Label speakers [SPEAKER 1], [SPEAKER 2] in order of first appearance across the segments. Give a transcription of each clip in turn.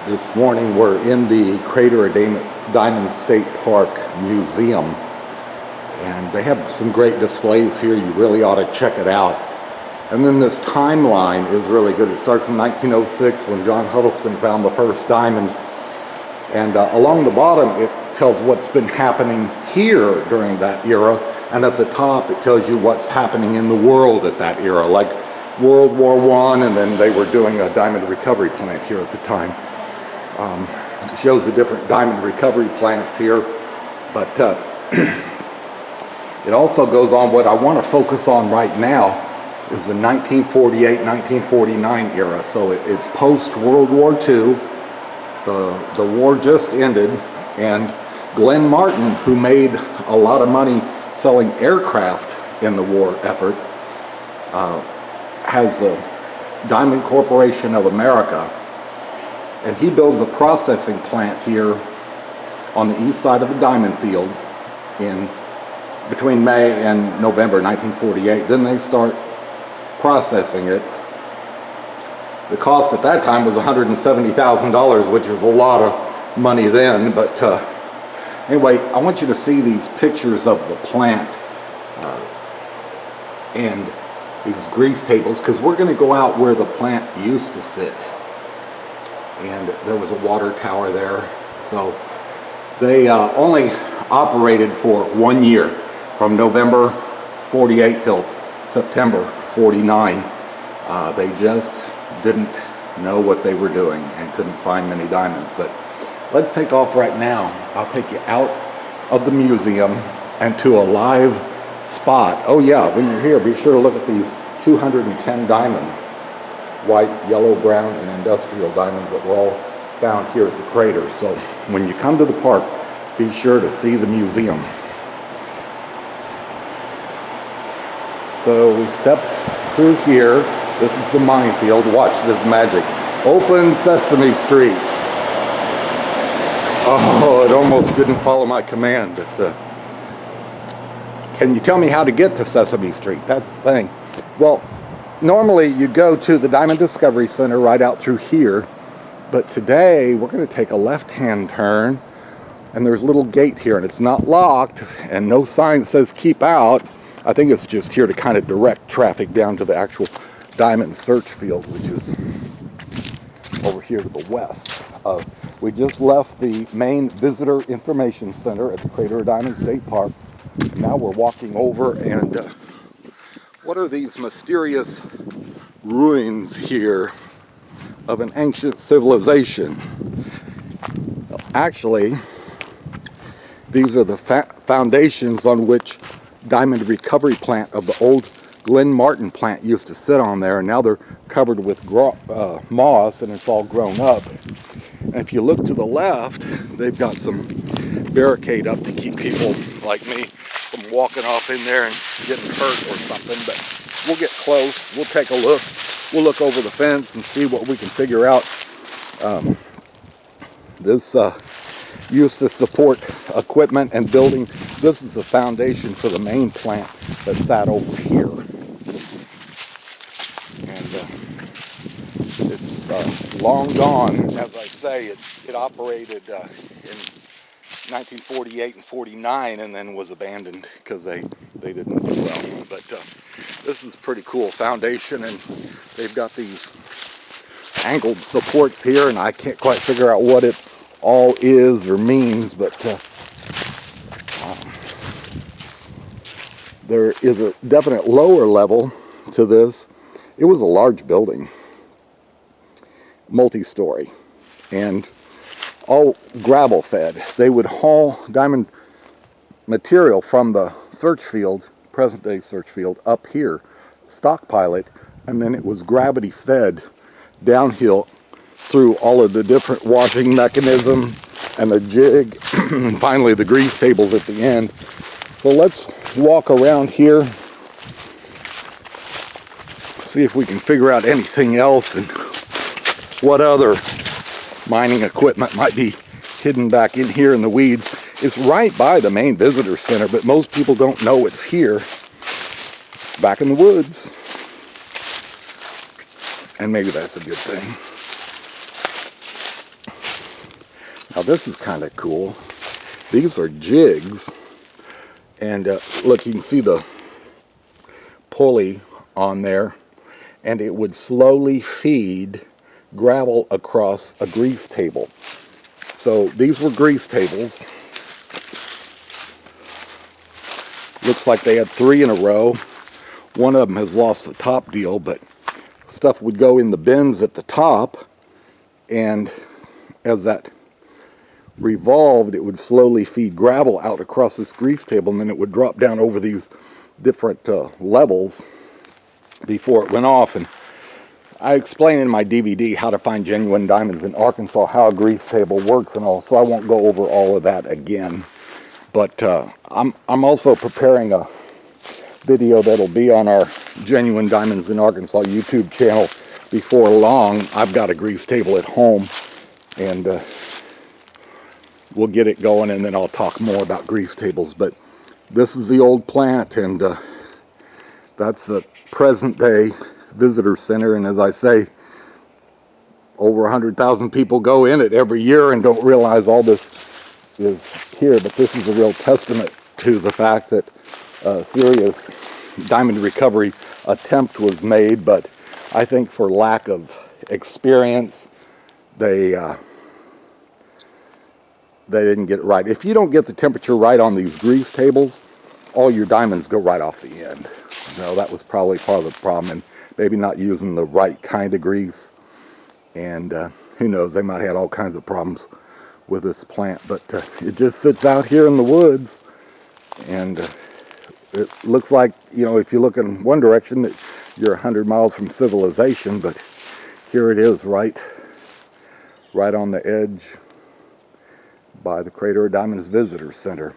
[SPEAKER 1] This morning we're in the Crater of Diamond State Park Museum, and they have some great displays here. You really ought to check it out. And then this timeline is really good. It starts in 1906 when John Huddleston found the first diamonds, and along the bottom it tells what's been happening here during that era, and at the top it tells you what's happening in the world at that era, like World War I, and then they were doing a diamond recovery plant here at the time. It shows the different diamond recovery plants here, but it also goes on. What I want to focus on right now is the 1948-1949 era. So it's post-World War II. The war just ended, and Glenn Martin, who made a lot of money selling aircraft in the war effort, has the Diamond Corporation of America, and he builds a processing plant here on the east side of the diamond field between May and November 1948. Then they start processing it. The cost at that time was $170,000, which is a lot of money then. But anyway, I want you to see these pictures of the plant and these grease tables, because we're going to go out where the plant used to sit. And there was a water tower there. So they only operated for 1 year, from November 48 till September 49. They just didn't know what they were doing and couldn't find many diamonds. But let's take off right now. I'll take you out of the museum and to a live spot. Oh yeah, when you're here, be sure to look at these 210 diamonds. White, yellow, brown, and industrial diamonds that were all found here at the crater. So when you come to the park, be sure to see the museum. So we step through here. This is the minefield. Watch this magic. Open Sesame Street. Oh, it almost didn't follow my command, but can you tell me how to get to Sesame Street? That's the thing. Well, normally you go to the Diamond Discovery Center right out through here, but today we're going to take a left-hand turn, and there's a little gate here, and it's not locked, and no sign says keep out. I think it's just here to kind of direct traffic down to the actual diamond search field, which is over here to the west. We just left the main visitor information center at the Crater of Diamond State Park. Now we're walking over, and what are these mysterious ruins here of an ancient civilization? Well, actually, these are the foundations on which diamond recovery plant of the old Glenn Martin plant used to sit on there, and now they're covered with moss, and it's all grown up. And if you look to the left, they've got some barricade up to keep people like me from walking off in there and getting hurt or something. But we'll get close, we'll take a look, we'll look over the fence and see what we can figure out. This used to support equipment and building. This is the foundation for the main plant that sat over here. And it's long gone. As I say, it operated in 1948 and 49, and then was abandoned because they didn't do well. But this is pretty cool foundation, and they've got these angled supports here, and I can't quite figure out what it all is or means, but there is a definite lower level to this. It was a large building, multi-story, and all gravel fed. They would haul diamond material from the search field, present day search field, up here, stockpile it, and then it was gravity fed downhill through all of the different washing mechanism and the jig, and finally the grease tables at the end. So let's walk around here, see if we can figure out anything else and what other mining equipment might be hidden back in here in the weeds. It's right by the main visitor center, but most people don't know it's here, back in the woods. And maybe that's a good thing. Now this is kind of cool. These are jigs, and look, you can see the pulley on there, and it would slowly feed gravel across a grease table. So these were grease tables. Looks like they had 3 in a row. One of them has lost the top deal, but stuff would go in the bins at the top, and as that revolved, it would slowly feed gravel out across this grease table, and then it would drop down over these different levels before it went off. And I explain in my DVD how to find genuine diamonds in Arkansas, how a grease table works and all, so I won't go over all of that again. But I'm also preparing a video that'll be on our Genuine Diamonds in Arkansas YouTube channel before long. I've got a grease table at home, and we'll get it going, and then I'll talk more about grease tables. But this is the old plant, and that's the present day visitor center. And as I say, over 100,000 people go in it every year and don't realize all this is here. But this is a real testament to the fact that a serious diamond recovery attempt was made, but I think for lack of experience, they didn't get it right. If you don't get the temperature right on these grease tables, all your diamonds go right off the end. So that was probably part of the problem, and maybe not using the right kind of grease. And who knows, they might have had all kinds of problems with this plant. But it just sits out here in the woods, and it looks like, you know, if you look in one direction, that you're 100 miles from civilization, but here it is, right on the edge by the Crater of Diamonds Visitor Center.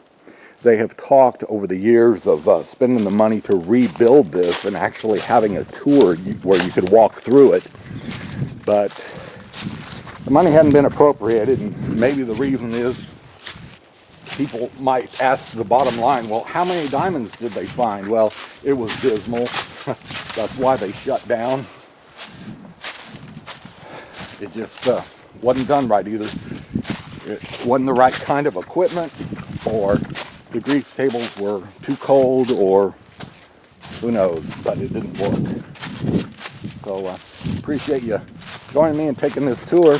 [SPEAKER 1] They have talked over the years of spending the money to rebuild this and actually having a tour where you could walk through it, but the money hadn't been appropriated, and maybe the reason is people might ask the bottom line, well, how many diamonds did they find? Well, it was dismal. That's why they shut down. It just wasn't done right either. It wasn't the right kind of equipment, or the grease tables were too cold, or who knows, but it didn't work. So appreciate you joining me and taking this tour.